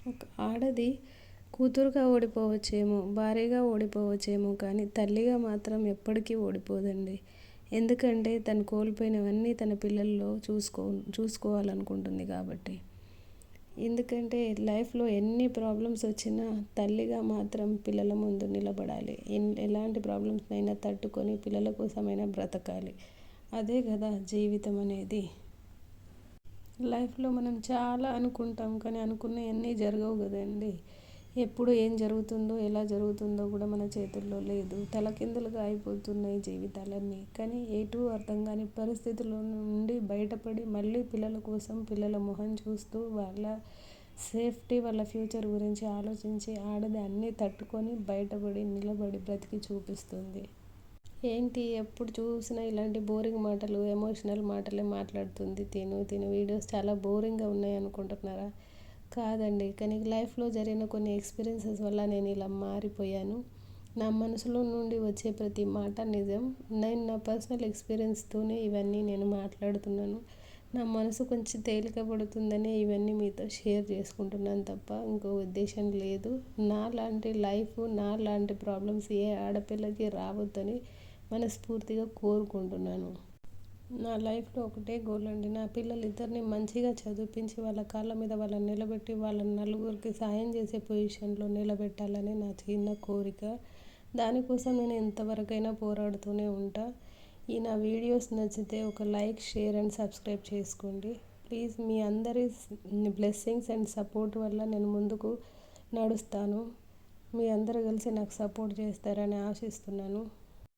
ఒక ఆడది కూతురుగా ఓడిపోవచ్చేమో, భార్యగా ఓడిపోవచ్చేమో కానీ తల్లిగా మాత్రం ఎప్పటికీ ఓడిపోదండి. ఎందుకంటే తను కోల్పోయినవన్నీ తన పిల్లల్లో చూసుకోవాలనుకుంటుంది కాబట్టి. ఎందుకంటే లైఫ్‌లో ఎన్ని ప్రాబ్లమ్స్ వచ్చినా తల్లిగా మాత్రం పిల్లల ముందు నిలబడాలి. ఎలాంటి ప్రాబ్లమ్స్‌నైనా తట్టుకొని పిల్లల కోసమైనా బ్రతకాలి. అదే కదా జీవితం అనేది. లైఫ్‌లో మనం చాలా అనుకుంటాం కానీ అనుకున్నవన్నీ జరగవు కదండీ. ఎప్పుడు ఏం జరుగుతుందో, ఎలా జరుగుతుందో కూడా మన చేతుల్లో లేదు. తలకిందులుగా అయిపోతున్నాయి జీవితాలన్నీ. కానీ ఎటూ అర్థం కాని పరిస్థితుల నుండి బయటపడి మళ్ళీ పిల్లల కోసం పిల్లల మొహం చూస్తూ వాళ్ళ సేఫ్టీ, వాళ్ళ ఫ్యూచర్ గురించి ఆలోచించి ఆడది అన్నీ తట్టుకొని బయటపడి నిలబడి బ్రతికి చూపిస్తుంది. ఏంటి ఎప్పుడు చూసినా ఇలాంటి బోరింగ్ మాటలు, ఎమోషనల్ మాటలే మాట్లాడుతుంది తిను వీడియోస్ చాలా బోరింగ్గా ఉన్నాయి అనుకుంటున్నారా? కాదండి. కానీ లైఫ్లో జరిగిన కొన్ని ఎక్స్పీరియన్సెస్ వల్ల నేను ఇలా మారిపోయాను. నా మనసులో నుండి వచ్చే ప్రతి మాట నిజం. నేను నా పర్సనల్ ఎక్స్పీరియన్స్తోనే ఇవన్నీ నేను మాట్లాడుతున్నాను. నా మనసు కొంచెం తేలిక పడుతుందనే ఇవన్నీ మీతో షేర్ చేసుకుంటున్నాను తప్ప ఇంకో ఉద్దేశం లేదు. నాలాంటి లైఫ్, నాలాంటి ప్రాబ్లమ్స్ ఏ ఆడపిల్లకి రావద్దని మనస్ఫూర్తిగా కోరుకుంటున్నాను. నా లైఫ్లో ఒకటే గోల్ అండి. నా పిల్లలిద్దరిని మంచిగా చదివించి వాళ్ళ కాళ్ళ మీద వాళ్ళని నిలబెట్టి వాళ్ళని నలుగురికి సాయం చేసే పొజిషన్లో నిలబెట్టాలని నా చిన్న కోరిక. దానికోసం నేను ఎంతవరకైనా పోరాడుతూనే ఉంటా. ఈ నా వీడియోస్ నచ్చితే ఒక లైక్, షేర్ అండ్ సబ్స్క్రైబ్ చేసుకోండి ప్లీజ్. మీ అందరి బ్లెస్సింగ్స్ అండ్ సపోర్ట్ వల్ల నేను ముందుకు నడుస్తాను. మీ అందరూ కలిసి నాకు సపోర్ట్ చేస్తారని ఆశిస్తున్నాను.